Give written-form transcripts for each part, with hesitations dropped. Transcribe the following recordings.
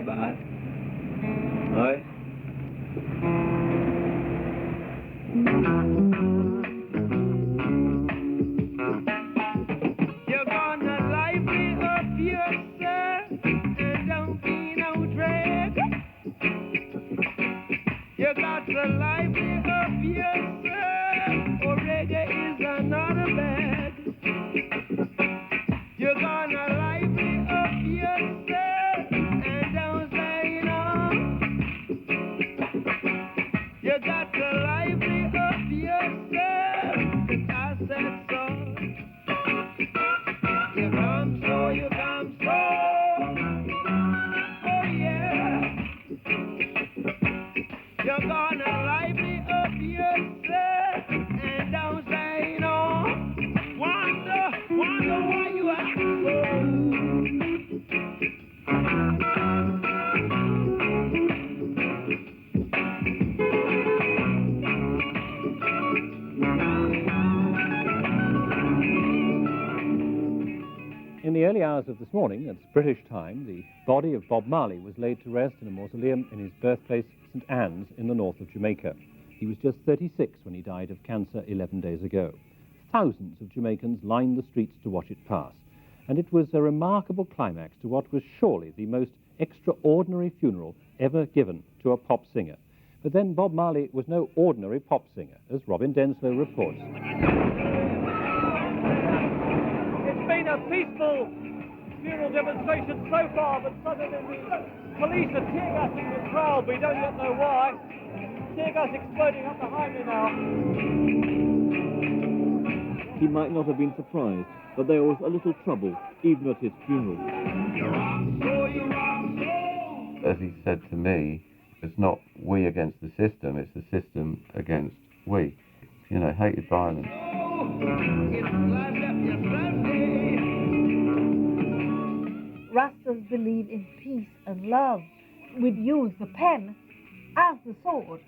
bad. Right? You're gonna lively up yourself and don't be no drag. You got to lively up yourself, or reggae is another bag. You're gonna lively up yourself and don't say no. You got to lively up yourself, I said so. You come so, you come so. Oh yeah. You're gonna lively up yourself and don't say no. Wonder why you act so. In the early hours of this morning, at British time, the body of Bob Marley was laid to rest in a mausoleum in his birthplace, St Anne's, in the north of Jamaica. He was just 36 when he died of cancer 11 days ago. Thousands of Jamaicans lined the streets to watch it pass, and it was a remarkable climax to what was surely the most extraordinary funeral ever given to a pop singer. But then Bob Marley was no ordinary pop singer, as Robin Denslow reports. It's been a peaceful funeral demonstration so far, but suddenly the police are tear gassing the crowd. We don't yet know why. Tear gas exploding up behind me now. He might not have been surprised, but there was a little trouble, even at his funeral. As he said to me, it's not we against the system, it's the system against we. You know, hated violence. Rastas believe in peace and love. We'd use the pen as the sword.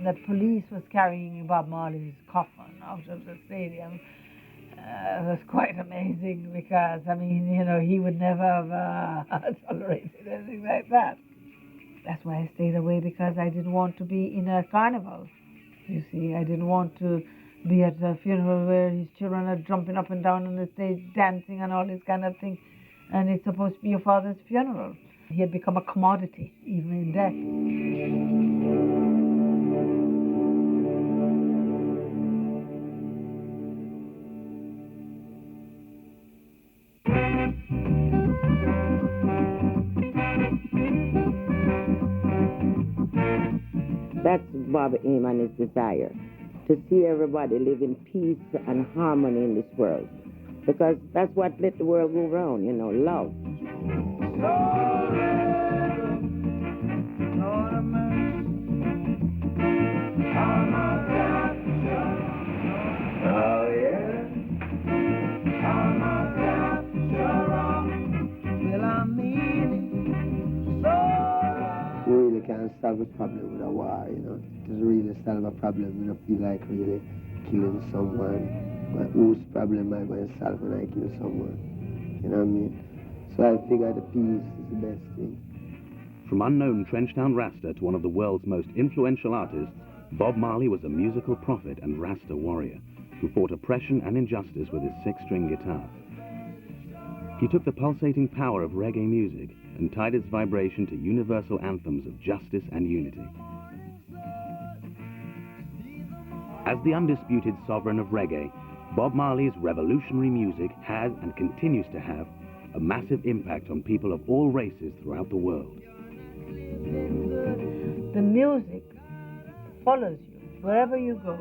The police was carrying Bob Marley's coffin out of the stadium. It was quite amazing because, I mean, you know, he would never have tolerated anything like that. That's why I stayed away, because I didn't want to be in a carnival. You see, I didn't want to be at a funeral where his children are jumping up and down on the stage, dancing and all this kind of thing. And it's supposed to be your father's funeral. He had become a commodity, even in death. That's Bob's aim and his desire, to see everybody live in peace and harmony in this world. Because that's what let the world go round, you know, love. Oh, yeah? You really can't solve a problem with a war, you know. To really solve a problem, you don't feel like really killing someone. But whose problem am I going to solve when I kill someone? You know what I mean? So I figure the peace is the best thing. From unknown Trenchtown Rasta to one of the world's most influential artists, Bob Marley was a musical prophet and Rasta warrior who fought oppression and injustice with his six-string guitar. He took the pulsating power of reggae music and tied its vibration to universal anthems of justice and unity. As the undisputed sovereign of reggae, Bob Marley's revolutionary music has and continues to have a massive impact on people of all races throughout the world. The music follows you wherever you go.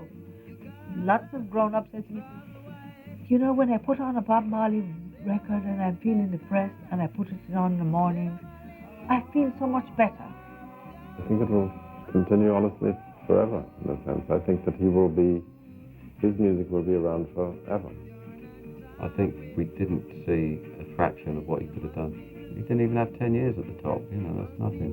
Lots of grown-ups say to me, you know, when I put on a Bob Marley record and I'm feeling depressed and I put it on in the morning, I feel so much better. I think it will continue, honestly, forever, in a sense. I think that his music will be around forever. I think we didn't see a fraction of what he could have done. He didn't even have 10 years at the top, you know, that's nothing.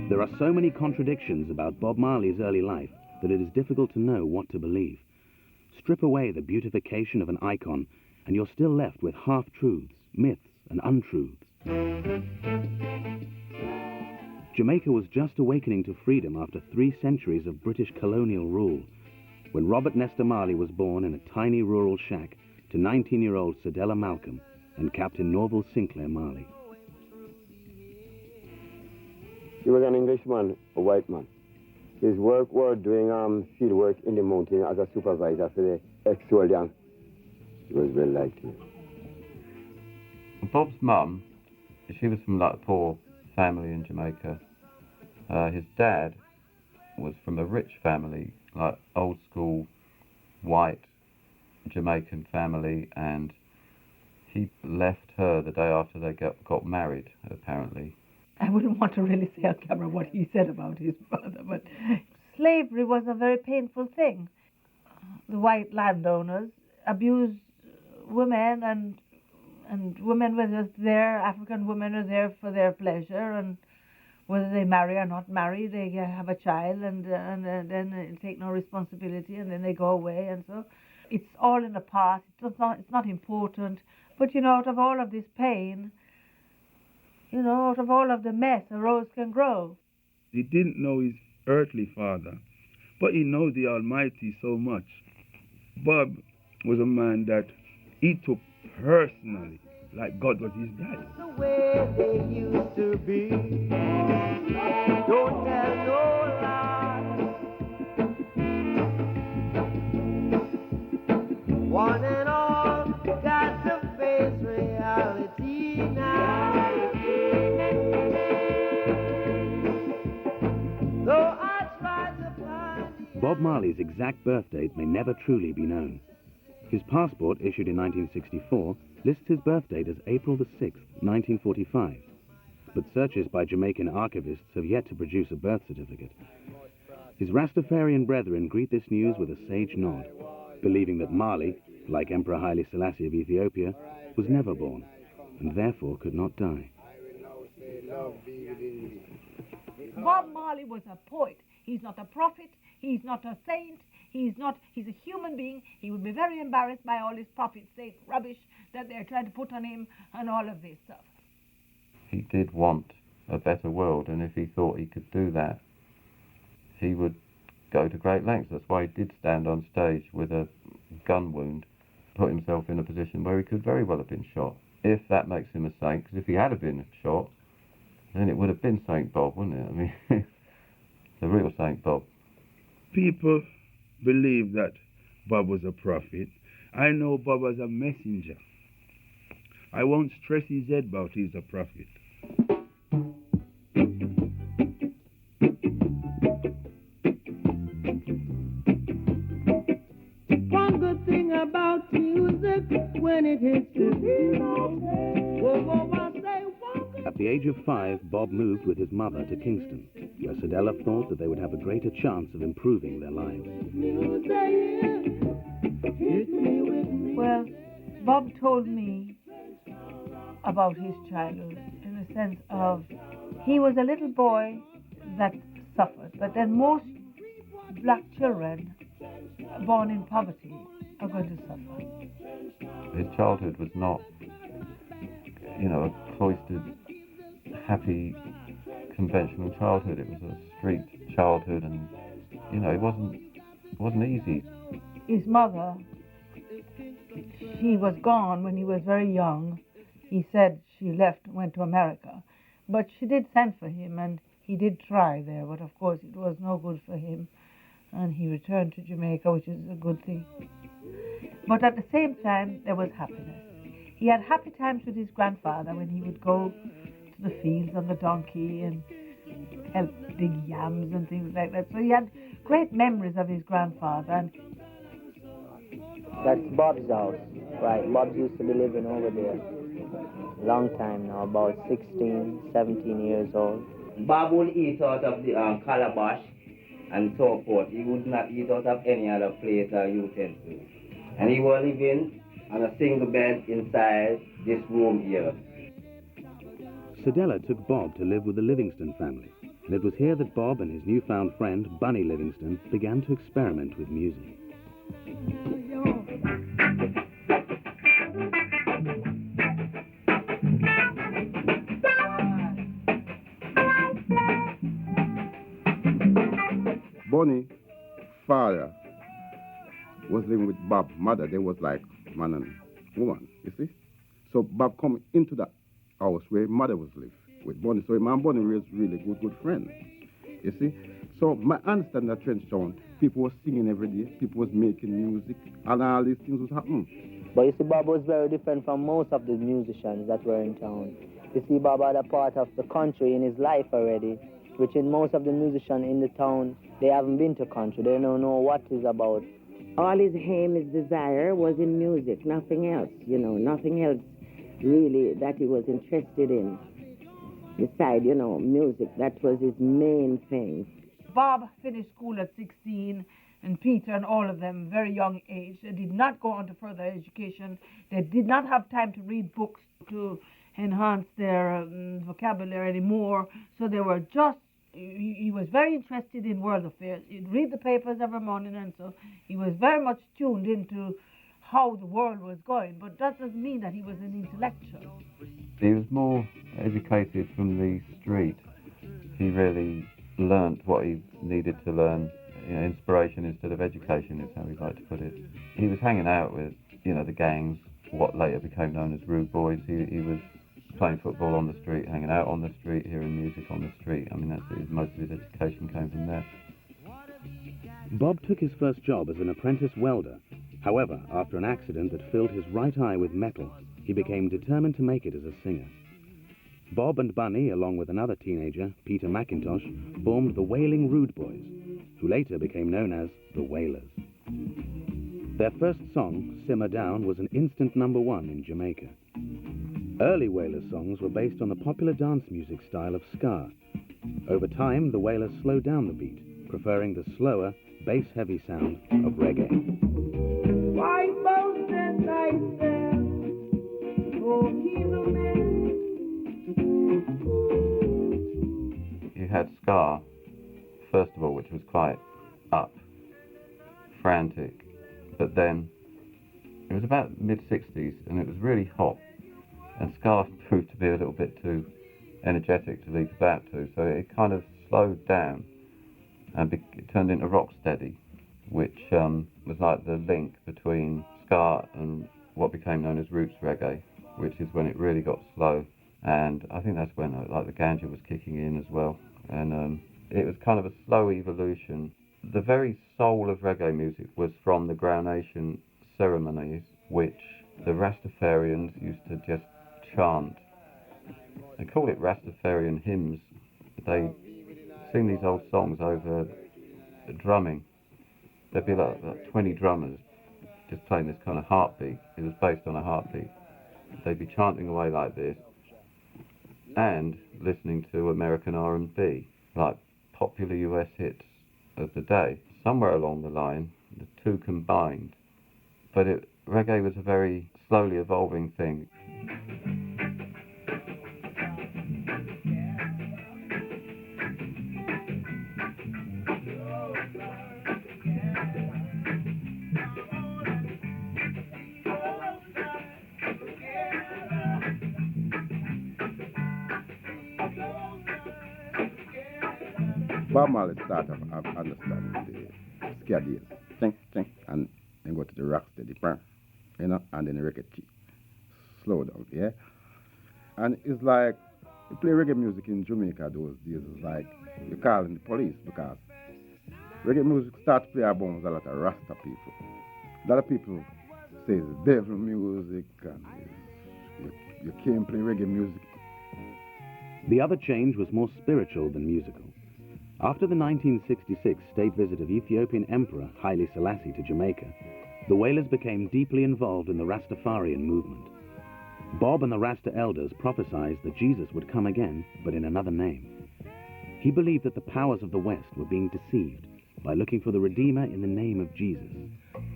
There are so many contradictions about Bob Marley's early life that it is difficult to know what to believe. Strip away the beautification of an icon, and you're still left with half-truths, myths, and untruths. Jamaica was just awakening to freedom after 3 centuries of British colonial rule, when Robert Nesta Marley was born in a tiny rural shack to 19-year-old Cedella Malcolm and Captain Norval Sinclair Marley. He was an Englishman, a white man. His work was doing field work in the mountain as a supervisor for the ex-soldier. He was well liked here. Bob's mum, she was from like a poor family in Jamaica. His dad was from a rich family, like old school white Jamaican family, and he left her the day after they got married, apparently. I wouldn't want to really say on camera what he said about his brother, but slavery was a very painful thing. The white landowners abused women, and women were just there, African women are there for their pleasure, and whether they marry or not marry, they have a child, and then they take no responsibility, and then they go away, and so it's all in the past. It's not important. But, you know, out of all of this pain, you know, out of all of the mess, a rose can grow. He didn't know his earthly father, but he knows the Almighty so much. Bob was a man that he took personally, like God was his dad. The way they used to be. Don't tell no lies. One and all got to face reality now. Though I tried to find Bob Marley's exact birth date may never truly be known. His passport, issued in 1964, lists his birth date as April the 6th, 1945. But searches by Jamaican archivists have yet to produce a birth certificate. His Rastafarian brethren greet this news with a sage nod, believing that Marley, like Emperor Haile Selassie of Ethiopia, was never born, and therefore could not die. Bob Marley was a poet. He's not a prophet. He's not a saint. He's a human being. He would be very embarrassed by all this prophet saint rubbish that they're trying to put on him and all of this stuff. He did want a better world, and if he thought he could do that, he would go to great lengths. That's why he did stand on stage with a gun wound, put himself in a position where he could very well have been shot. If that makes him a saint, because if he had been shot, then it would have been Saint Bob, wouldn't it? I mean, the real Saint Bob. People believe that Bob was a prophet. I know Bob was a messenger. I won't stress his head about he's a prophet. one good thing about music when it hits the beat. At the age of 5, Bob moved with his mother to Kingston, where Cedella thought that they would have a greater chance of improving their lives. Well, Bob told me about his childhood in the sense of he was a little boy that suffered, but then most black children born in poverty are going to suffer. His childhood was not, you know, a cloistered, happy, conventional childhood. It was a street childhood, and, you know, it wasn't easy. His mother, she was gone when he was very young. He said she went to America. But she did send for him, and he did try there, but of course it was no good for him. And he returned to Jamaica, which is a good thing. But at the same time, there was happiness. He had happy times with his grandfather when he would go to the fields on the donkey and help dig yams and things like that. So he had great memories of his grandfather. And that's Bob's house, right? Bob used to be living over there. Long time now, about 16, 17 years old. Bob would eat out of the calabash and so forth. He would not eat out of any other plate or utensil. And he was living on a single bed inside this room here. Cedella took Bob to live with the Livingston family, and it was here that Bob and his newfound friend, Bunny Livingston, began to experiment with music. Bunny, father, was living with Bob's mother. They was like man and woman, you see? So Bob come into the house where mother was living with Bunny. So my Bunny was really good friends, you see? So my understanding that Trenchtown, people was singing every day, people was making music, and all these things was happening. But you see, Bob was very different from most of the musicians that were in town. You see, Bob had a part of the country in his life already, which in most of the musicians in the town, they haven't been to country. They don't know what it's about. All his aim, his desire was in music, nothing else, you know, nothing else really that he was interested in. Besides, you know, music, that was his main thing. Bob finished school at 16, and Peter and all of them, very young age. They did not go on to further education. They did not have time to read books to enhance their vocabulary anymore. So they were just, he was very interested in world affairs. He'd read the papers every morning, and so he was very much tuned into how the world was going. But that doesn't mean that he was an intellectual. He was more educated from the street. He really learnt what he needed to learn. You know, inspiration instead of education is how we like to put it. He was hanging out with, you know, the gangs, what later became known as rude boys. He was playing football on the street, hanging out on the street, hearing music on the street. I mean, most of his education came from there. Bob took his first job as an apprentice welder. However, after an accident that filled his right eye with metal, he became determined to make it as a singer. Bob and Bunny, along with another teenager, Peter McIntosh, formed the Wailing Rude Boys, who later became known as the Wailers. Their first song, Simmer Down, was an instant #1 in Jamaica. Early Wailers songs were based on the popular dance music style of ska. Over time, the Wailers slowed down the beat, preferring the slower, bass-heavy sound of reggae. White boats and nights there, oh, he's a man. You had ska, first of all, which was quite up, frantic, but then it was about mid-60s and it was really hot, and ska proved to be a little bit too energetic to leap about to, so it kind of slowed down and it turned into rocksteady, which was like the link between ska and what became known as roots reggae, which is when it really got slow. And I think that's when like the ganja was kicking in as well, and it was kind of a slow evolution. The very soul of reggae music was from the Crown Nation ceremonies, which the Rastafarians used to just chant. They call it Rastafarian hymns. They sing these old songs over drumming. There'd be like 20 drummers just playing this kind of heartbeat. It was based on a heartbeat. They'd be chanting away like this and listening to American R&B, like popular US hits of the day. Somewhere along the line, the two combined. But reggae was a very slowly evolving thing. Bob Marley started understanding the ska days, and then go to the rocksteady, you know, and then the reggae slow down, yeah. And it's like you play reggae music in Jamaica those days. It's like you're calling the police, because reggae music starts to play among a lot of Rasta people. A lot of people say it's devil music, and you can't play reggae music. The other change was more spiritual than musical. After the 1966 state visit of Ethiopian Emperor Haile Selassie to Jamaica, the Wailers became deeply involved in the Rastafarian movement. Bob and the Rasta elders prophesied that Jesus would come again, but in another name. He believed that the powers of the West were being deceived by looking for the Redeemer in the name of Jesus.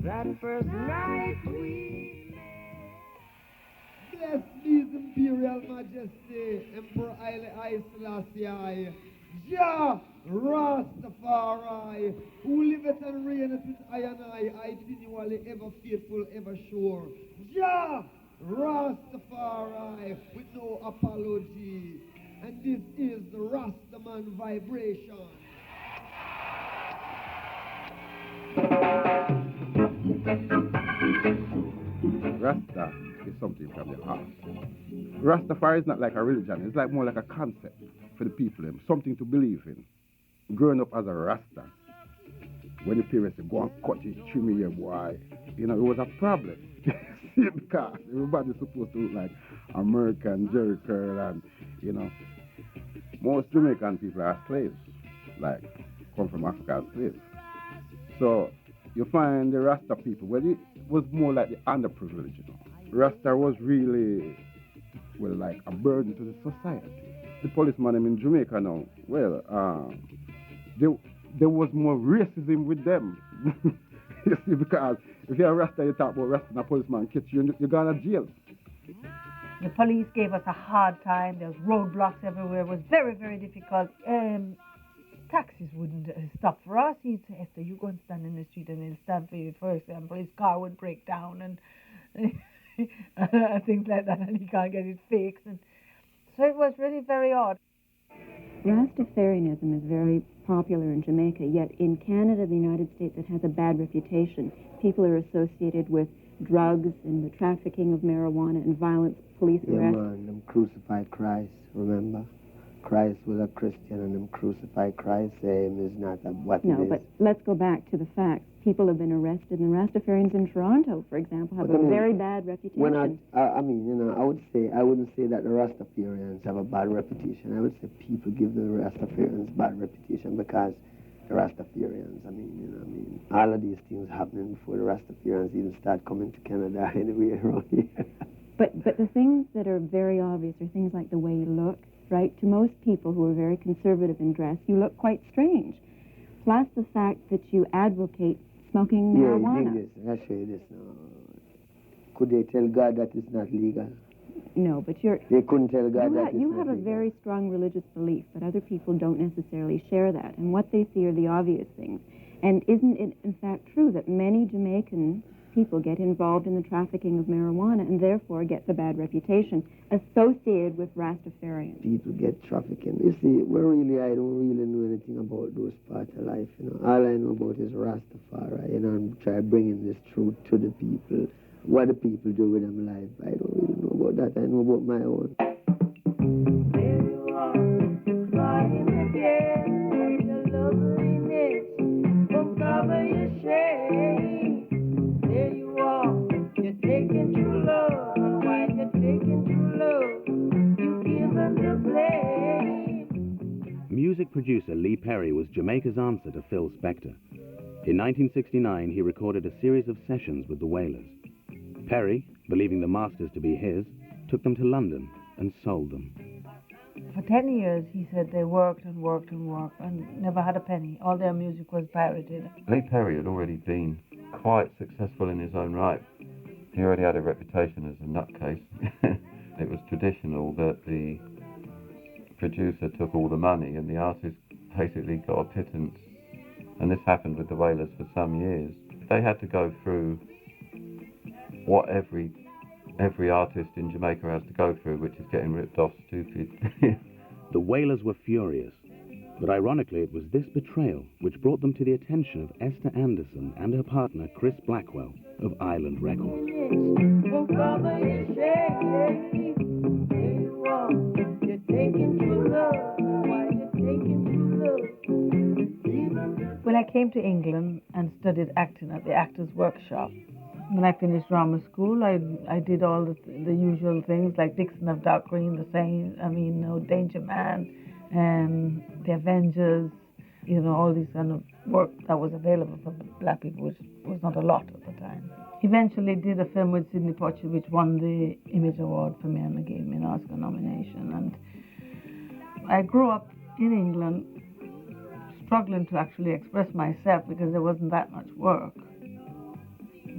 That first night we bless these Imperial Majesty, Emperor Haile Selassie, Jah Rastafari, who liveth and reigneth with I and I continually, ever faithful, ever sure. Jah Rastafari, with no apology. And this is the Rastaman vibration. Rasta is something from the heart. Rastafari is not like a religion, it's like more like a concept for the people, something to believe in. Growing up as a Rasta, when the parents say, go and cut it, trim your boy, you know, it was a problem. Because everybody's supposed to look like American Jerry Curl, and, you know, most Jamaican people are slaves, like, come from Africa as slaves. So, you find the Rasta people, well, it was more like the underprivileged, you know. Rasta was really, well, like a burden to the society. The policeman in Jamaica now, well, there was more racism with them. You see, because if you're a Rasta, you talk about Rasta and a policeman catch you, you're going to jail. The police gave us a hard time. There was roadblocks everywhere. It was very, very difficult. Taxis wouldn't stop for us. He'd say, Esther, you go and stand in the street and he'll stand for you. For example, his car would break down and things like that, and he can't get it fixed. And so it was really very odd. Rastafarianism is very popular in Jamaica, yet in Canada, the United States, it has a bad reputation. People are associated with drugs and the trafficking of marijuana and violent police arrests. Yeah, man, them crucified Christ, remember? Christ was a Christian and them crucified Christ, is not what it is. No, but let's go back to the facts. People have been arrested, and Rastafarians in Toronto, for example, have a very bad reputation. I mean, you know, I wouldn't say that the Rastafarians have a bad reputation. I would say people give the Rastafarians bad reputation because the Rastafarians, all of these things happening before the Rastafarians even start coming to Canada anyway around here. But the things that are very obvious are things like the way you look, right? To most people who are very conservative in dress, you look quite strange. Plus the fact that you advocate smoking marijuana. Yeah, I'll show you this now. Could they tell God that it's not legal? No, but they couldn't tell God that it's you not have a legal. very strong religious belief, but other people don't necessarily share that. And what they see are the obvious things. And isn't it, in fact, true that many Jamaican people get involved in the trafficking of marijuana and therefore get the bad reputation associated with Rastafarians? People get trafficking. You see, I don't really know anything about those parts of life, you know. All I know about is Rastafari, you know, and try bringing this truth to the people. What the people do with them life, I don't really know about that. I know about my own. There you are, crying again, your loveliness won't cover your shame. There you are, you're taking true love, and while you're taking true love, you give them the blame. Music producer Lee Perry was Jamaica's answer to Phil Spector. In 1969, he recorded a series of sessions with the Wailers. Perry, believing the masters to be his, took them to London and sold them. For 10 years, he said they worked and worked and worked and never had a penny. All their music was pirated. Lee Perry had already been quite successful in his own right. He already had a reputation as a nutcase. It was traditional that the producer took all the money and the artist basically got a pittance. And this happened with the Wailers for some years. They had to go through what every artist in Jamaica has to go through, which is getting ripped off stupid. The Wailers were furious, but ironically it was this betrayal which brought them to the attention of Esther Anderson and her partner Chris Blackwell of Island Records. When I came to England and studied acting at the Actors Workshop, when I finished drama school, I did all the usual things like Dixon of Dark Green, Danger Man, The Avengers, all these kind of work that was available for black people, which was not a lot at the time. Eventually did a film with Sidney Poitier, which won the Image Award for me and gave me an Oscar nomination. And I grew up in England struggling to actually express myself because there wasn't that much work.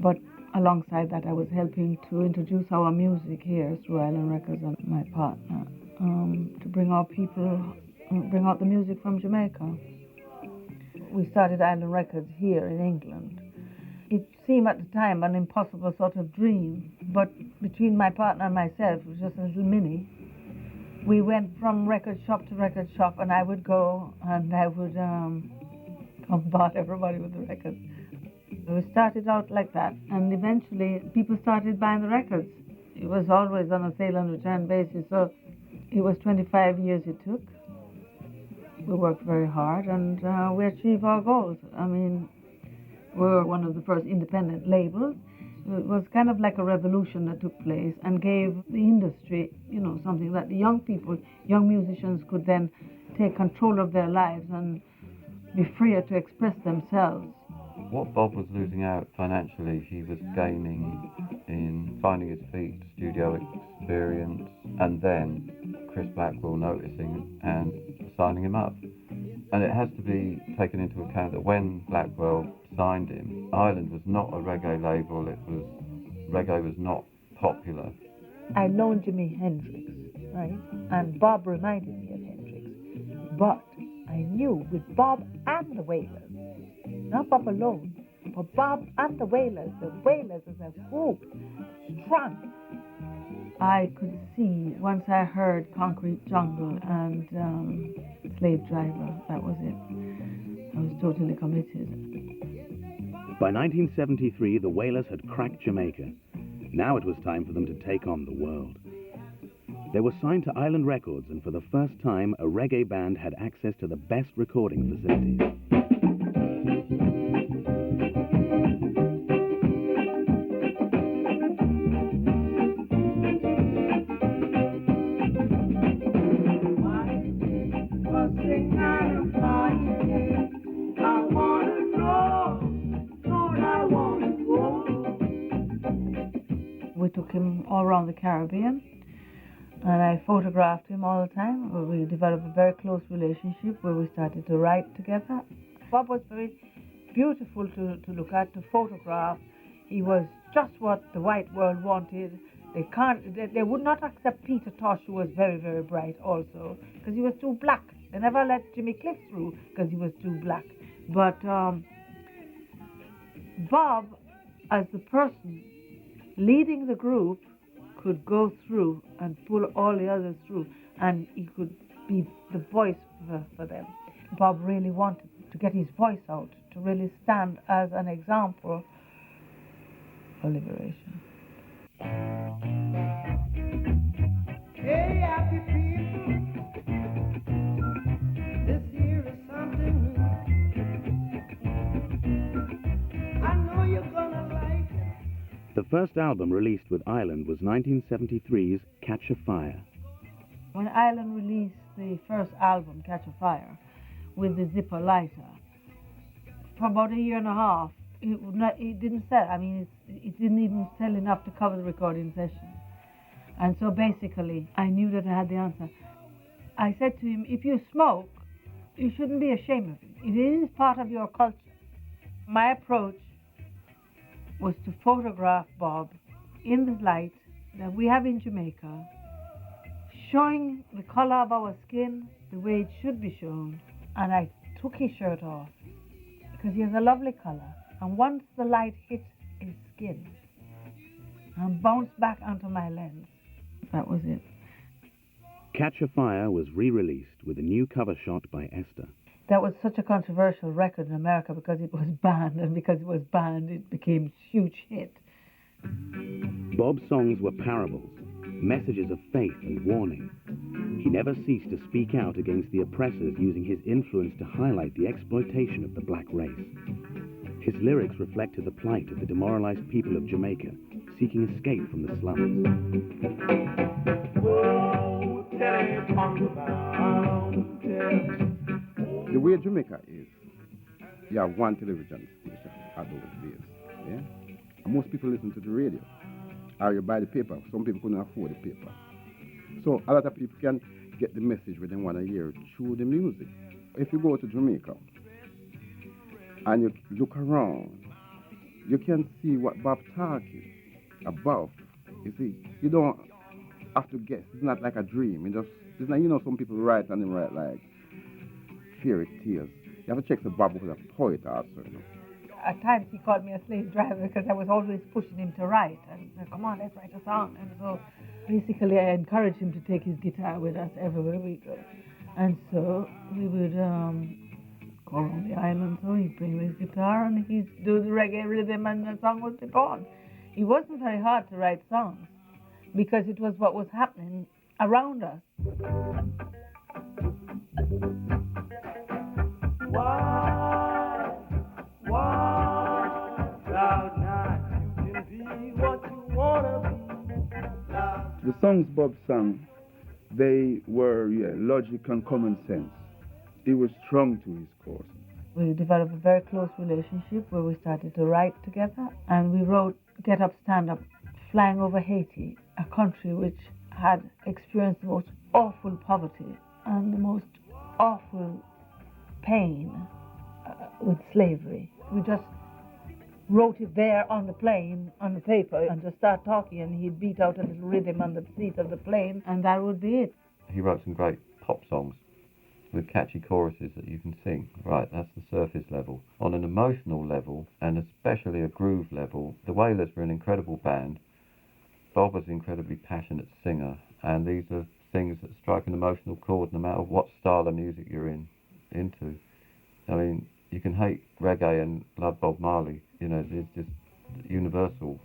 But alongside that, I was helping to introduce our music here through Island Records and my partner, to bring our people bring out the music from Jamaica. We started Island Records here in England. It seemed at the time an impossible sort of dream, but between my partner and myself, it was just a little mini. We went from record shop to record shop, and I would go and I would bombard everybody with the records. We started out like that, and eventually people started buying the records. It was always on a sale and return basis, so it was 25 years it took. We worked very hard, and we achieved our goals. I mean, we were one of the first independent labels. It was kind of like a revolution that took place and gave the industry, you know, something that the young people, young musicians could then take control of their lives and be freer to express themselves. What Bob was losing out financially, he was gaining in finding his feet, studio experience, and then Chris Blackwell noticing and signing him up. And it has to be taken into account that when Blackwell signed him, Island was not a reggae label, reggae was not popular. I known Jimi Hendrix, right? And Bob reminded me of Hendrix. But I knew with Bob and the Wailers, not Bob alone, but Bob and the Wailers as a group, strong. I could see, once I heard Concrete Jungle and Slave Driver, that was it. I was totally committed. By 1973, the Wailers had cracked Jamaica. Now it was time for them to take on the world. They were signed to Island Records, and for the first time, a reggae band had access to the best recording facilities. We took him all around the Caribbean, and I photographed him all the time. We developed a very close relationship where we started to write together. Bob was very beautiful to look at, to photograph. He was just what the white world wanted. They would not accept Peter Tosh, who was very, very bright also, because he was too black. They never let Jimmy Cliff through because he was too black. But Bob, as the person leading the group, could go through and pull all the others through, and he could be the voice for them. Bob really wanted to get his voice out, to really stand as an example for liberation. Hey, happy people, this here is something new. I know you're gonna like it. The first album released with Island was 1973's Catch a Fire. When Island released the first album, Catch a Fire, with the zipper lighter, for about a year and a half, it didn't sell. I mean, it didn't even sell enough to cover the recording session. And so basically, I knew that I had the answer. I said to him, if you smoke, you shouldn't be ashamed of it. It is part of your culture. My approach was to photograph Bob in the light that we have in Jamaica, showing the color of our skin the way it should be shown. And I took his shirt off because he has a lovely color. And once the light hit his skin and bounced back onto my lens, that was it. Catch a Fire was re-released with a new cover shot by Esther. That was such a controversial record in America because it was banned, and because it was banned, it became a huge hit. Bob's songs were parables, messages of faith and warning. He never ceased to speak out against the oppressors, using his influence to highlight the exploitation of the black race. His lyrics reflected the plight of the demoralized people of Jamaica, seeking escape from the slums. Oh, tell it on the mountain. The way Jamaica is, you have one television station at those days, yeah? And most people listen to the radio, or you buy the paper. Some people couldn't afford the paper. So a lot of people can get the message when they want to hear through the music. If you go to Jamaica and you look around, you can see what Bob talking about. You see, you don't have to guess. It's not like a dream. It's not, some people write and they write like fairy tales. You have to check the Bob was a poet also, you know. At times he called me a slave driver because I was always pushing him to write. And said, come on, let's write a song. And so basically I encouraged him to take his guitar with us everywhere we go. And so we would go around the island, so he'd bring his guitar and he'd do the reggae rhythm and the song would be gone. It wasn't very hard to write songs because it was what was happening around us. The songs Bob sang, they were logic and common sense. He was strong to his cause. We developed a very close relationship where we started to write together, and we wrote Get Up, Stand Up, flying over Haiti, a country which had experienced the most awful poverty and the most awful pain with slavery. We just wrote it there on the plane, on the paper, and just start talking, and he'd beat out a little rhythm on the seat of the plane, and that would be it. He wrote some great pop songs with catchy choruses that you can sing. Right, that's the surface level. On an emotional level, and especially a groove level, the Wailers were an incredible band. Bob was an incredibly passionate singer, and these are things that strike an emotional chord no matter what style of music you're into. I mean, you can hate reggae and love Bob Marley. You know, it's just universal,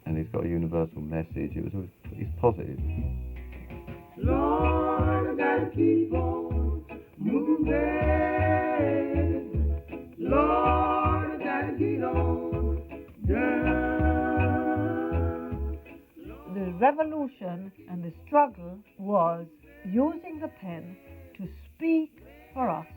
and he's got a universal message. He's positive. Lord, I gotta keep on moving. Lord, I gotta get on down. The revolution and the struggle was using the pen to speak for us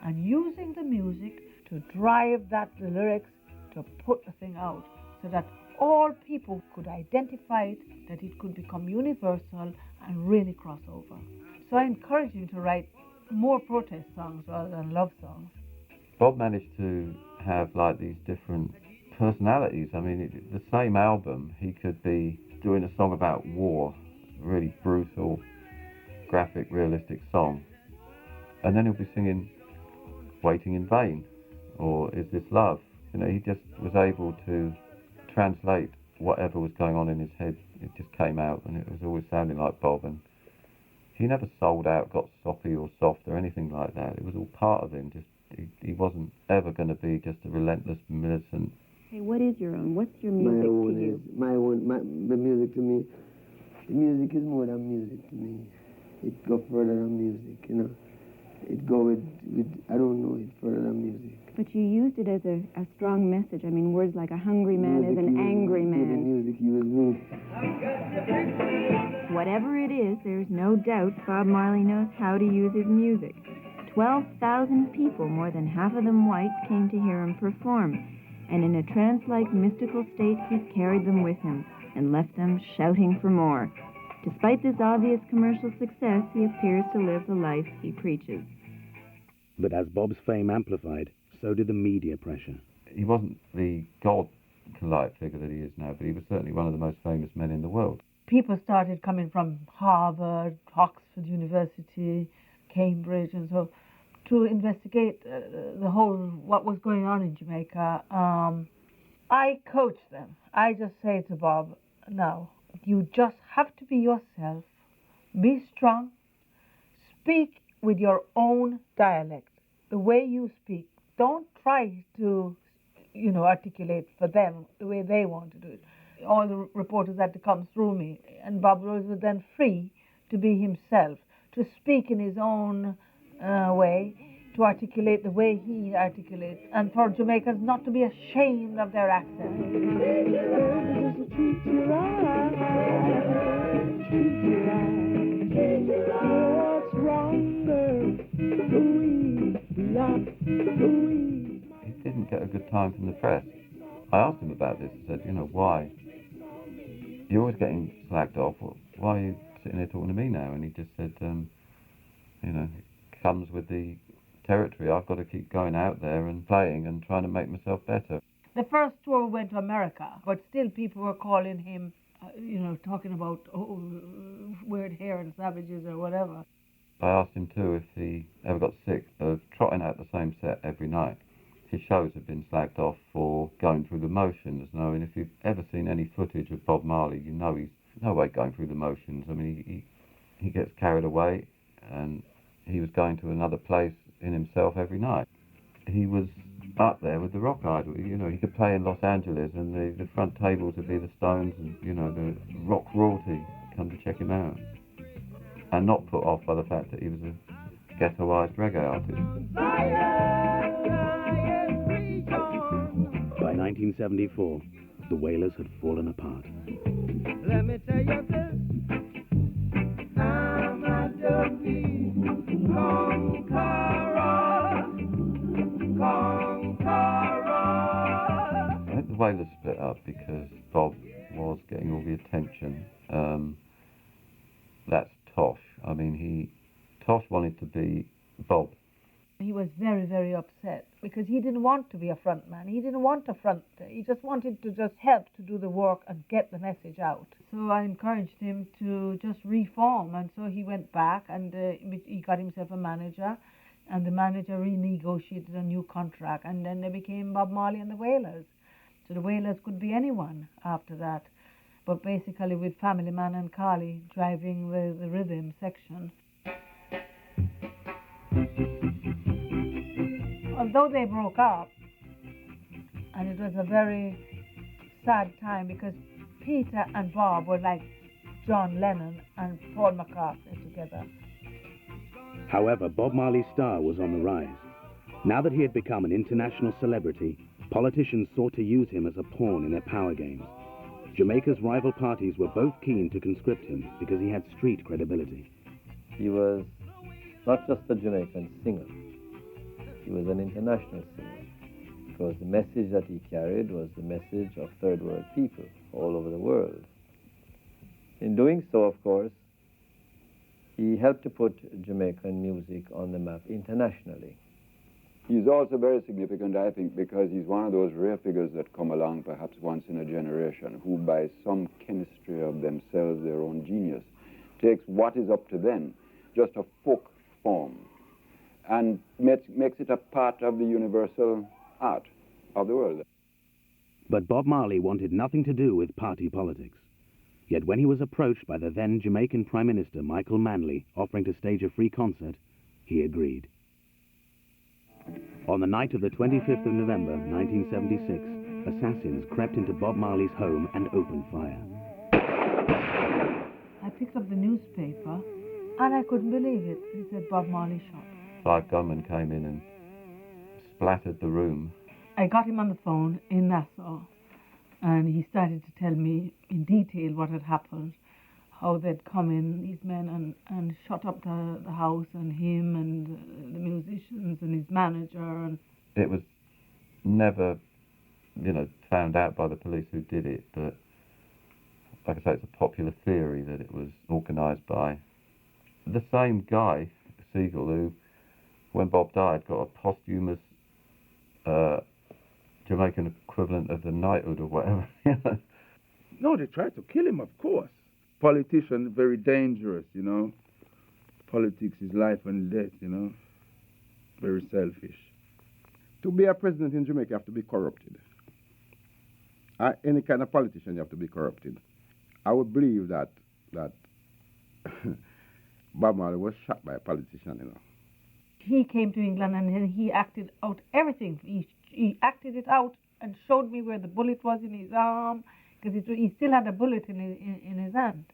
and using the music to drive the lyrics, to put the thing out so that all people could identify it, that it could become universal and really cross over. So I encourage him to write more protest songs rather than love songs. Bob managed to have like these different personalities. I mean, the same album, he could be doing a song about war, a really brutal, graphic, realistic song, and then he'll be singing Waiting in Vain or Is This Love? You know, he just was able to translate whatever was going on in his head. It just came out, and it was always sounding like Bob. And he never sold out, got soppy or soft or anything like that. It was all part of him. He wasn't ever going to be just a relentless militant. Hey, what is your own? What's your music to you? The music to me, the music is more than music to me. It go further than music, you know. It go with I don't know, it further than music. But you used it as a strong message. I mean, words like a hungry man is an angry man. The music used me. Whatever it is, there's no doubt Bob Marley knows how to use his music. 12,000 people, more than half of them white, came to hear him perform. And in a trance-like mystical state, he's carried them with him and left them shouting for more. Despite this obvious commercial success, he appears to live the life he preaches. But as Bob's fame amplified, so did the media pressure. He wasn't the god-like figure that he is now, but he was certainly one of the most famous men in the world. People started coming from Harvard, Oxford University, Cambridge, and so to investigate the whole, what was going on in Jamaica. I coach them. I just say to Bob, now, you just have to be yourself, be strong, speak with your own dialect, the way you speak. Don't try to, articulate for them the way they want to do it. All the reporters had to come through me, and Bob Rose was then free to be himself, to speak in his own way, to articulate the way he articulates, and for Jamaicans not to be ashamed of their accent. He didn't get a good time from the press. I asked him about this. I said, why? You're always getting slagged off. Why are you sitting here talking to me now? And he just said, it comes with the territory. I've got to keep going out there and playing and trying to make myself better. The first tour went to America, but still people were calling him, talking about weird hair and savages or whatever. I asked him too if he ever got sick of trotting out the same set every night. His shows have been slagged off for going through the motions. I mean, if you've ever seen any footage of Bob Marley, you know he's no way going through the motions. I mean, he gets carried away, and he was going to another place in himself every night. He was up there with the rock idol. You know, he could play in Los Angeles, and the front tables would be the Stones, and you know, the rock royalty come to check him out, and not put off by the fact that he was a ghettoized reggae artist. By 1974, the Wailers had fallen apart. Let me tell you this, I'm a defeat conqueror. I think the Wailers split up because Bob was getting all the attention. That's Tosh. I mean, Tosh wanted to be Bob. He was very, very upset because he didn't want to be a front man. He didn't want a front. He just wanted to just help to do the work and get the message out. So I encouraged him to just reform, and so he went back and he got himself a manager, and the manager renegotiated a new contract, and then they became Bob Marley and the Wailers. So the Wailers could be anyone after that, but basically with Family Man and Carly driving the rhythm section. Although they broke up, and it was a very sad time because Peter and Bob were like John Lennon and Paul McCartney together. However, Bob Marley's star was on the rise. Now that he had become an international celebrity, politicians sought to use him as a pawn in their power games. Jamaica's rival parties were both keen to conscript him because he had street credibility. He was not just a Jamaican singer, he was an international singer, because the message that he carried was the message of third world people all over the world. In doing so, of course, he helped to put Jamaican music on the map internationally. He's also very significant, I think, because he's one of those rare figures that come along perhaps once in a generation, who by some chemistry of themselves, their own genius, takes what is up to them, just a folk form, and makes it a part of the universal art of the world. But Bob Marley wanted nothing to do with party politics. Yet when he was approached by the then Jamaican Prime Minister Michael Manley offering to stage a free concert, he agreed. On the night of the 25th of November 1976, assassins crept into Bob Marley's home and opened fire. I picked up the newspaper and I couldn't believe it. It said Bob Marley shot. 5 gunmen came in and splattered the room. I got him on the phone in Nassau, and he started to tell me in detail what had happened, how they'd come in, these men, and shut up the house, and him and the musicians and his manager. And it was never, found out by the police who did it, but like I say, it's a popular theory that it was organised by the same guy, Siegel, who, when Bob died, got a posthumous Jamaican equivalent of the knighthood or whatever. No, they tried to kill him, of course. Politician, very dangerous, Politics is life and death, Very selfish. To be a president in Jamaica, you have to be corrupted. Any kind of politician, you have to be corrupted. I would believe that Bob Marley was shot by a politician, He came to England and then he acted out everything. He acted it out and showed me where the bullet was in his arm, because he still had a bullet in his hand.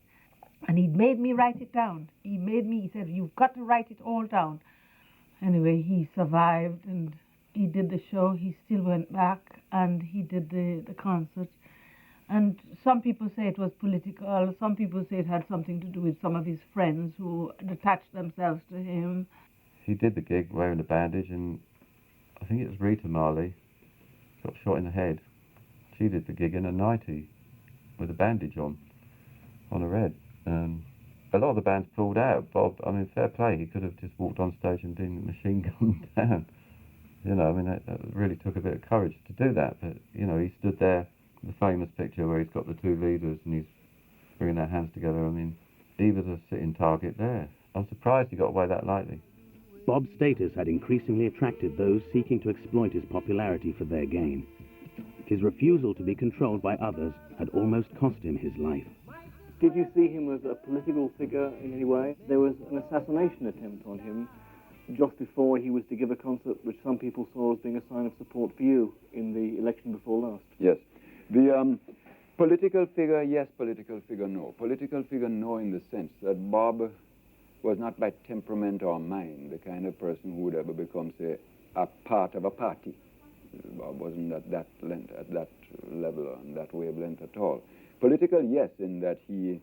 And he made me write it down. He said, you've got to write it all down. Anyway, he survived and he did the show. He still went back and he did the concert. And some people say it was political. Some people say it had something to do with some of his friends who attached themselves to him. He did the gig wearing a bandage, and I think it was Rita Marley got shot in the head. She did the gig in a nightie with a bandage on her head. A lot of the bands pulled out. Bob, fair play, he could have just walked on stage and been machine gunned down. That really took a bit of courage to do that. But, he stood there, the famous picture where he's got the two leaders and he's bringing their hands together. He was a sitting target there. I'm surprised he got away that lightly. Bob's status had increasingly attracted those seeking to exploit his popularity for their gain. His refusal to be controlled by others had almost cost him his life. Did you see him as a political figure in any way? There was an assassination attempt on him just before he was to give a concert which some people saw as being a sign of support for you in the election before last. Yes. The political figure, yes. Political figure, no. Political figure, no, in the sense that Bob was not by temperament or mind the kind of person who would ever become, say, a part of a party. Bob wasn't at that length, at that level, on that wavelength at all. Political, yes, in that he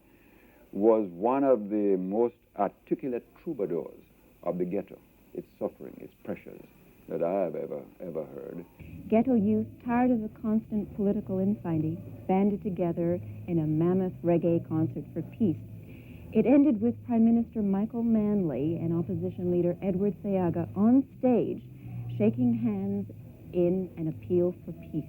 was one of the most articulate troubadours of the ghetto, its suffering, its pressures, that I have ever heard. Ghetto youth, tired of the constant political infighting, banded together in a mammoth reggae concert for peace. It ended with Prime Minister Michael Manley and opposition leader Edward Seaga on stage, shaking hands in an appeal for peace.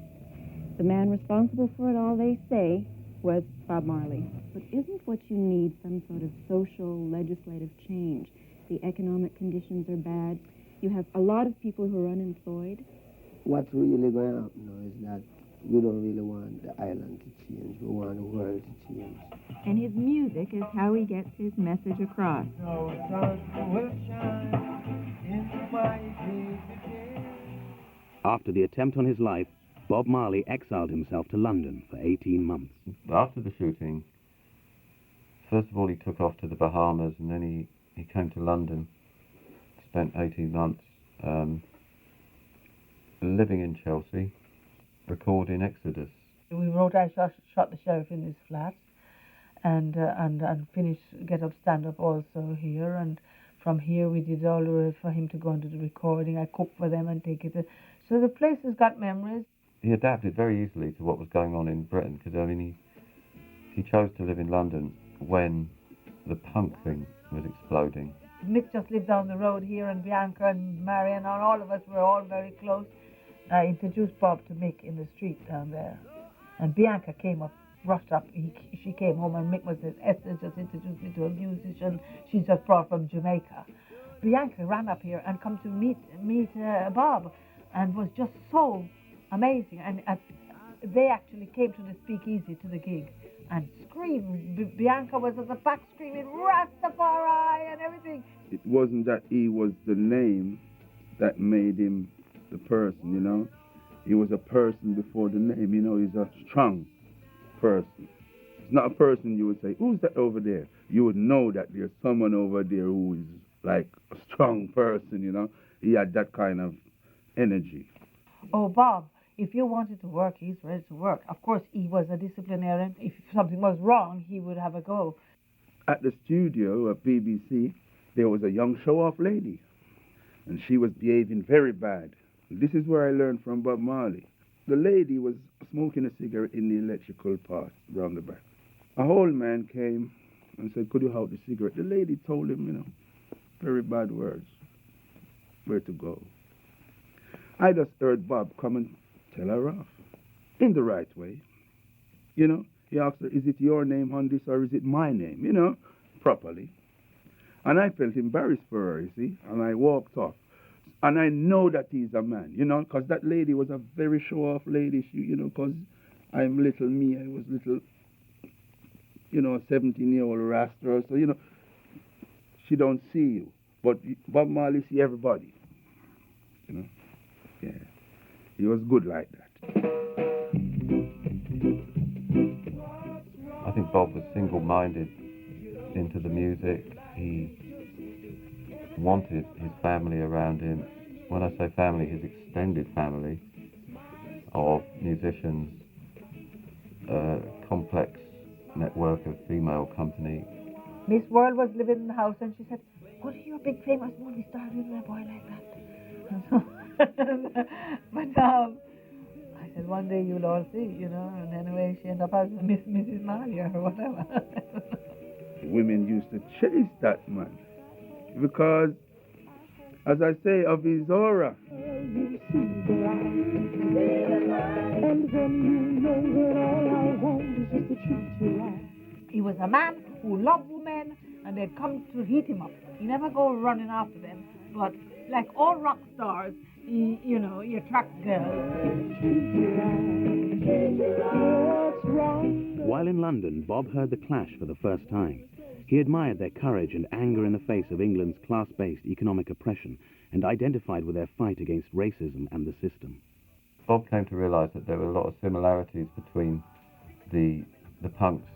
The man responsible for it all, they say, was Bob Marley. But isn't what you need some sort of social, legislative change? The economic conditions are bad. You have a lot of people who are unemployed. What's really going to happen now is that we don't really want the island to change. We want the world to change. And his music is how he gets his message across. After the attempt on his life, Bob Marley exiled himself to London for 18 months. After the shooting, first of all he took off to the Bahamas, and then he came to London, spent 18 months living in Chelsea, recording Exodus. We wrote I Shot the Sheriff in his flat, and finished Get Up Stand Up also here, and from here we did all the way for him to go into the recording. I cooked for them and take it. So the place has got memories. He adapted very easily to what was going on in Britain, because I mean he chose to live in London when the punk thing was exploding. Mick just lived down the road here, and Bianca and Marion and all of us were all very close. I introduced Bob to Mick in the street down there, and Bianca came up, rushed up. She came home, and Mick was Esther just introduced me to a musician she just brought from Jamaica. Bianca ran up here and come to meet Bob, and was just so amazing. And they actually came to the speakeasy to the gig and screamed. Bianca was at the back screaming Rastafari and everything. It wasn't that he was the name that made him the person, you know. He was a person before the name, you know. He's a strong person. It's not a person you would say, who's that over there? You would know that there's someone over there who is like a strong person, you know. He had that kind of energy. Oh, Bob, if you wanted to work, he's ready to work. Of course, he was a disciplinarian. If something was wrong, he would have a go. At the studio at BBC, there was a young show-off lady, and she was behaving very bad. This is where I learned from Bob Marley. The lady was smoking a cigarette in the electrical part around the back. A old man came and said, could you hold the cigarette? The lady told him, you know, very bad words, where to go. I just heard Bob come and tell her off in the right way. You know, he asked her, is it your name on this or is it my name? You know, properly. And I felt embarrassed for her, you see, and I walked off. And I know that he's a man, you know, because that lady was a very show-off lady, she, you know, because I'm little me, I was little, you know, 17-year-old Rasta, so, you know, she don't see you. But Bob Marley see everybody, you know. Yeah, he was good like that. I think Bob was single-minded into the music. He wanted his family around him. When I say family, his extended family of musicians, a complex network of female company. Miss World was living in the house, and she said, what are you, a big famous movie star, with a boy like that? And so, but I said, one day you'll all see, you know, and anyway, she ended up as Mrs. Marley or whatever. Women used to chase that man because, as I say, of his aura. And then you know that all I want is just to treat you right. He was a man who loved women and they'd come to heat him up. He never go running after them, but like all rock stars, he attract girls. While in London, Bob heard the Clash for the first time. He admired their courage and anger in the face of England's class-based economic oppression and identified with their fight against racism and the system. Bob came to realise that there were a lot of similarities between the punks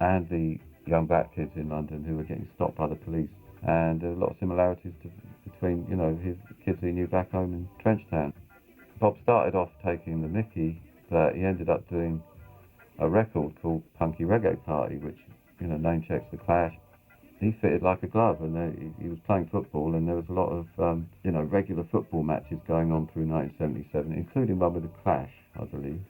and the young black kids in London who were getting stopped by the police. And there were a lot of similarities between, his kids he knew back home in Trenchtown. Bob started off taking the mickey, but he ended up doing a record called Punky Reggae Party, which, name checks the Clash. He fitted like a glove, and he was playing football, and there was a lot of, regular football matches going on through 1977, including one with the Clash, I believe.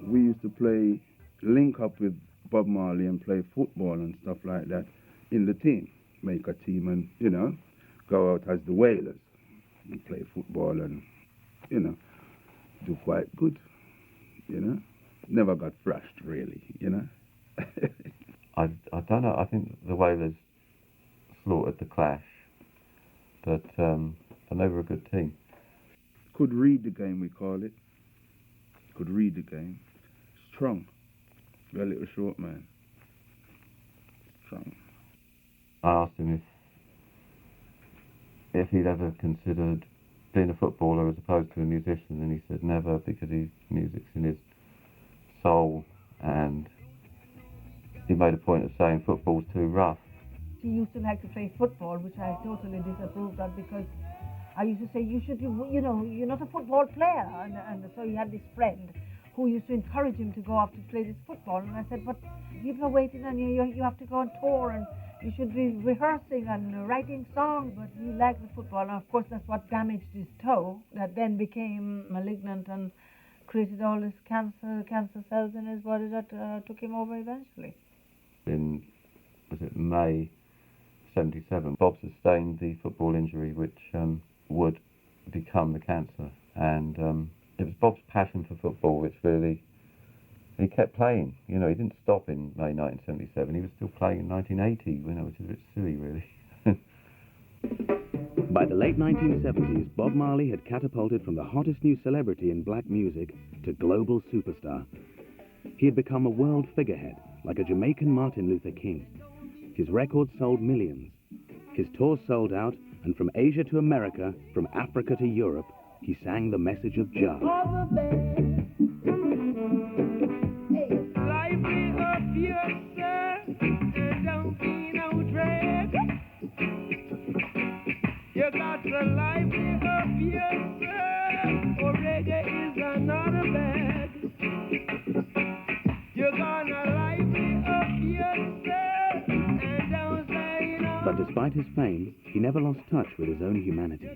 We used to link up with Bob Marley and play football and stuff like that in the team. Make a team and, go out as the Whalers and play football and, do quite good, Never got flashed, really, I don't know. I think the Whalers slaughtered the Clash, but they were a good team. Could read the game, we call it. Could read the game. Strong. A little short man. Strong. I asked him if he'd ever considered being a footballer as opposed to a musician, and he said never, because music's in his soul, and he made a point of saying football's too rough. He used to like to play football, which I totally disapproved of, because I used to say, you're not a football player. And so he had this friend who used to encourage him to go off to play this football. And I said, but people are waiting on you. You have to go on tour, and you should be rehearsing and writing songs. But he liked the football. And of course, that's what damaged his toe, that then became malignant and created all this cancer cells in his body that took him over eventually. In, May 77, Bob sustained the football injury which would become the cancer. And it was Bob's passion for football which really, he kept playing. He didn't stop in May 1977. He was still playing in 1980, which is a bit silly, really. By the late 1970s, Bob Marley had catapulted from the hottest new celebrity in black music to global superstar. He had become a world figurehead, like a Jamaican Martin Luther King. His records sold millions. His tours sold out, and from Asia to America, from Africa to Europe, he sang the message of Jah. You got to lively up yourself, or reggae is another bag. You're gonna lively up yourself, and don't say no. But despite his fame, he never lost touch with his own humanity.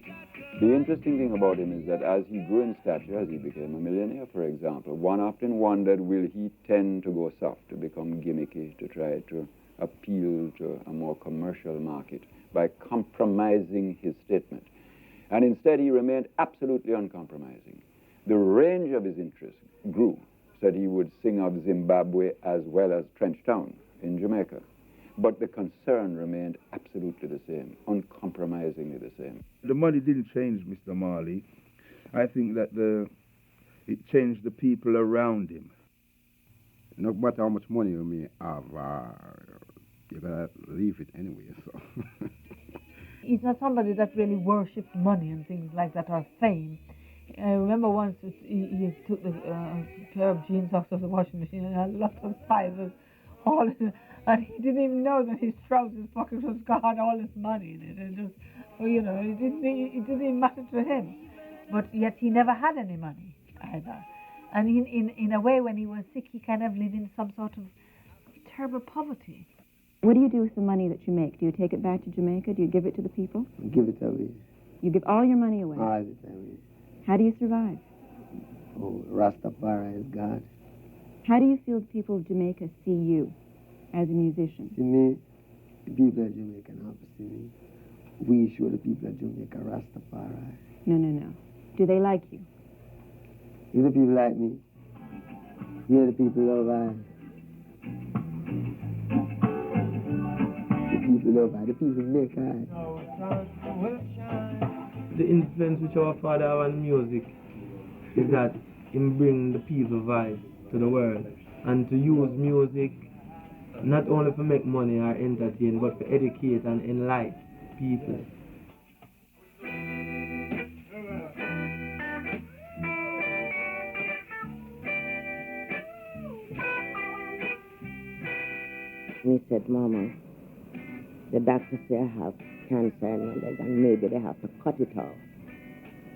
The interesting thing about him is that as he grew in stature, as he became a millionaire, for example, one often wondered, will he tend to go soft, to become gimmicky, to try to appeal to a more commercial market by compromising his statement. And instead, he remained absolutely uncompromising. The range of his interests grew, so that he would sing of Zimbabwe as well as Trenchtown in Jamaica. But the concern remained absolutely the same, uncompromisingly the same. The money didn't change Mr. Marley. I think that it changed the people around him. No matter how much money you may have, you're going to leave it anyway. So. He's not somebody that really worshipped money and things like that, or fame. I remember once he took the pair of jeans off of the washing machine and had lots of sizes, and he didn't even know that his trousers pocket was got all this money in it. And just, it didn't even matter to him. But yet he never had any money either. And in a way, when he was sick, he kind of lived in some sort of terrible poverty. What do you do with the money that you make? Do you take it back to Jamaica? Do you give it to the people? Give it away. You give all your money away? All the time. How do you survive? Oh, Rastafari is God. How do you feel the people of Jamaica see you as a musician? See me, the people of Jamaica have to see me. We show the people of Jamaica Rastafari. No. Do they like you? If the people like me, the people love I. The people know about the people make art. The influence which our father have on music is that him bring the people vibe to the world, and to use music not only to make money or entertain, but to educate and enlighten people. He said, Mama, the doctor said I have cancer in my leg and maybe they have to cut it off.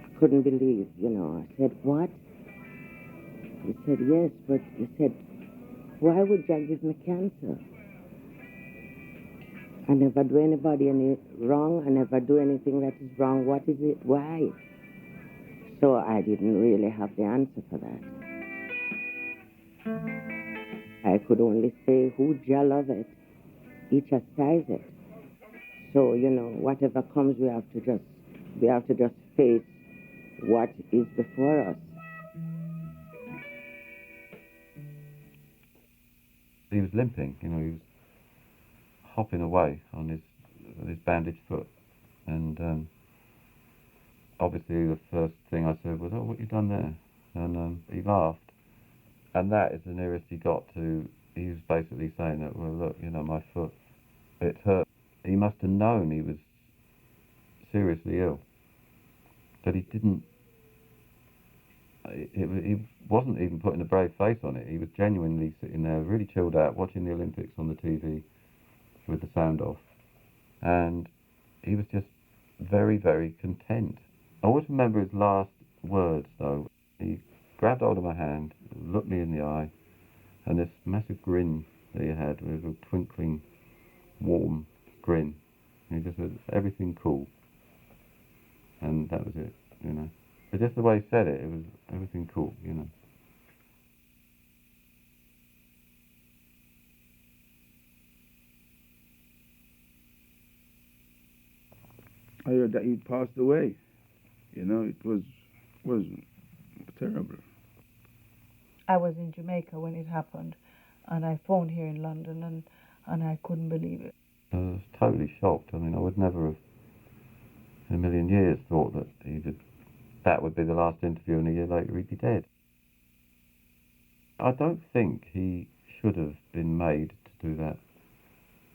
I couldn't believe, I said, what? He said, yes, but he said, why would you give me cancer? I never do anybody any wrong. I never do anything that is wrong. What is it? Why? So I didn't really have the answer for that. I could only say, who Jah love it, he chastise it. So, whatever comes, we have to just face what is before us. He was limping, he was hopping away on his bandaged foot. And obviously the first thing I said was, oh, what you done there? And he laughed. And that is the nearest he got to, he was basically saying that, well, look, my foot, it hurt. He must have known he was seriously ill. But he didn't, he wasn't even putting a brave face on it. He was genuinely sitting there, really chilled out, watching the Olympics on the TV with the sound off. And he was just very, very content. I always remember his last words, though. He grabbed hold of my hand, looked me in the eye, and this massive grin that he had, with a twinkling, warm grin. And he just said, everything cool. And that was it, But just the way he said it, it was everything cool, I heard that he passed away. It was terrible. I was in Jamaica when it happened, and I phoned here in London, and I couldn't believe it. I was totally shocked. I would never have in a million years thought that that would be the last interview, and a year later he'd be dead. I don't think he should have been made to do that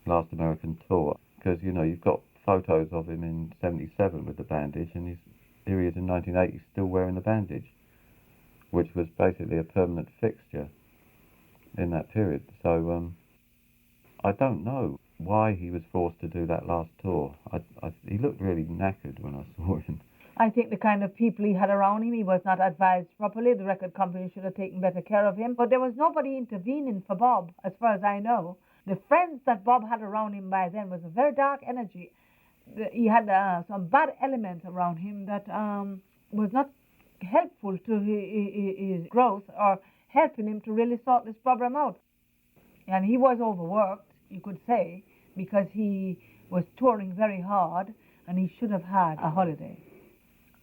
last American tour, because, you've got photos of him in 77 with the bandage, and here he is in 1980 still wearing the bandage, which was basically a permanent fixture in that period. So I don't know why he was forced to do that last tour. He looked really knackered when I saw him. I think the kind of people he had around him, he was not advised properly. The record company should have taken better care of him. But there was nobody intervening for Bob, as far as I know. The friends that Bob had around him by then was a very dark energy. He had some bad elements around him that was not helpful to his growth or helping him to really sort this problem out. And he was overworked, you could say, because he was touring very hard and he should have had a holiday.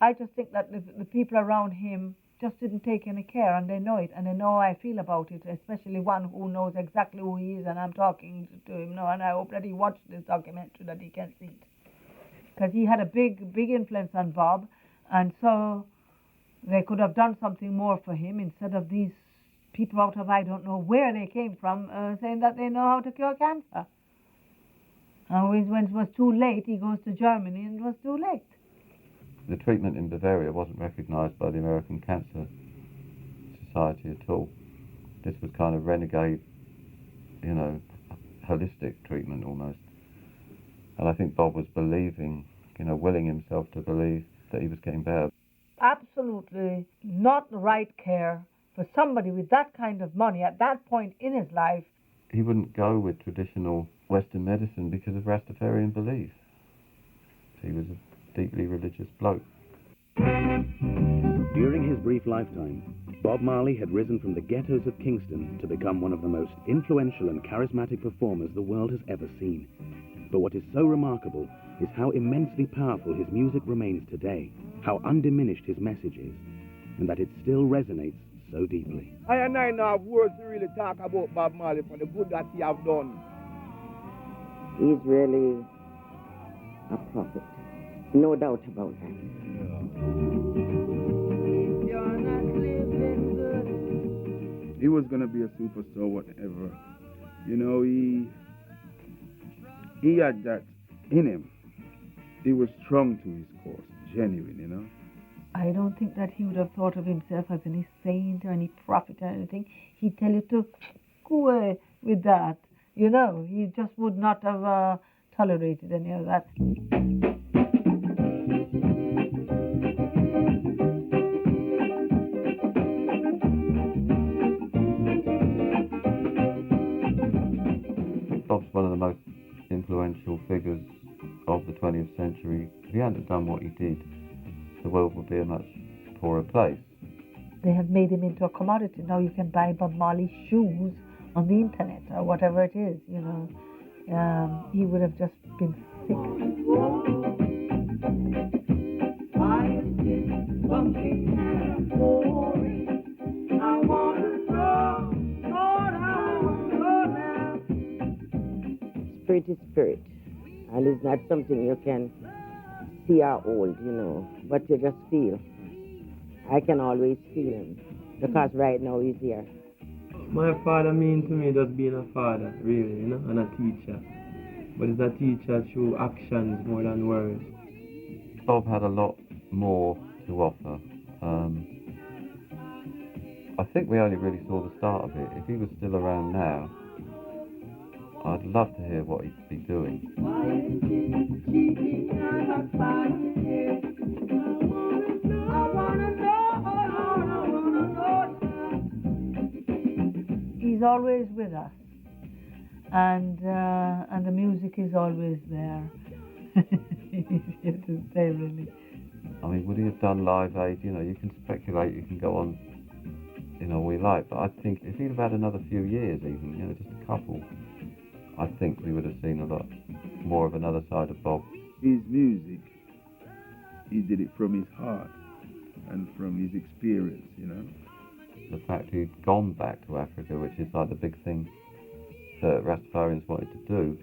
I just think that the people around him just didn't take any care, and they know it, and they know how I feel about it, especially one who knows exactly who he is, and I'm talking to him now, and I hope that he watched this documentary, that he can see it. Because he had a big, big influence on Bob, and so they could have done something more for him instead of these people out of I don't know where they came from saying that they know how to cure cancer. And when it was too late, he goes to Germany, and it was too late. The treatment in Bavaria wasn't recognised by the American Cancer Society at all. This was kind of renegade, holistic treatment almost. And I think Bob was believing, willing himself to believe that he was getting better. Absolutely not the right care for somebody with that kind of money at that point in his life. He wouldn't go with traditional Western medicine because of Rastafarian belief. He was a deeply religious bloke. During his brief lifetime, Bob Marley had risen from the ghettos of Kingston to become one of the most influential and charismatic performers the world has ever seen. But what is so remarkable is how immensely powerful his music remains today, how undiminished his message is, and that it still resonates so deeply. I and I now have words to really talk about Bob Marley for the good that he have done. He's really a prophet. No doubt about that. He was going to be a superstar, whatever. You know, he had that in him. He was strong to his cause, genuine, you know. I don't think that he would have thought of himself as any saint or any prophet or anything. He'd tell you to go away with that. You know, he just would not have tolerated any of that. Bob's one of the most influential figures of the 20th century. If he hadn't done what he did, the world would be a much poorer place. They have made him into a commodity. Now you can buy Bob Marley shoes on the internet or whatever it is, you know. He would have just been sick. Spirit is spirit, and it's not something you can see or hold, you know, but you just feel. I can always feel him, because right now he's here. My father means to me just being a father, really, you know, and a teacher. But it's a teacher through actions more than words. Bob had a lot more to offer. I think we only really saw the start of it. If he was still around now, I'd love to hear what he'd be doing. He's always with us, and the music is always there. Easier to say, really. I mean, would he have done Live Aid? You know, you can speculate, you can go on, you know, all you like, but I think if he'd have had another few years even, you know, just a couple, I think we would have seen a lot more of another side of Bob. His music, he did it from his heart and from his experience, you know. The fact he'd gone back to Africa, which is like the big thing that Rastafarians wanted to do,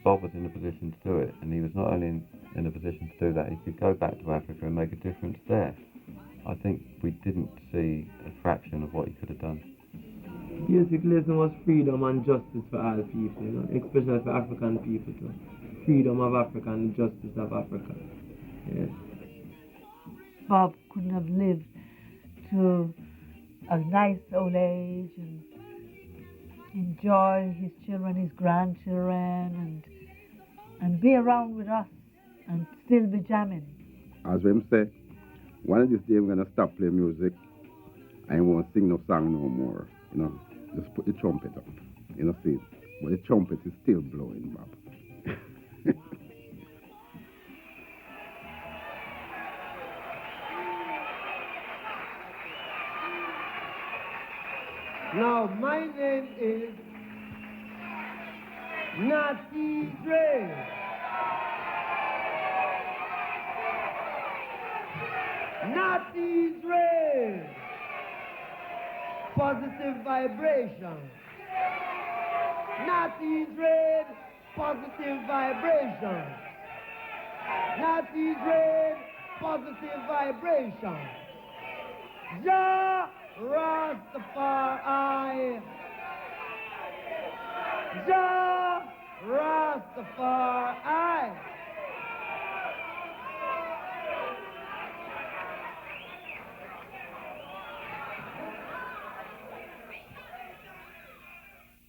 Bob was in a position to do it, and he was not only in a position to do that, he could go back to Africa and make a difference there. I think we didn't see a fraction of what he could have done. Basic lesson was freedom and justice for all people, you know, especially for African people too. Freedom of Africa and justice of Africa. Yes. Bob couldn't have lived to a nice old age and enjoy his children, his grandchildren, and be around with us and still be jamming. As Wim say, one of these days I'm going to stop playing music. I won't sing no song no more. You know, just put the trumpet up. You know, see, but the trumpet is still blowing, Bob. Now, my name is Natty Dre. Natty Dre. Positive vibration. Natty Dre. Positive vibration. Natty Dre. Positive vibration. Ja Rastafari. Ja Rastafari.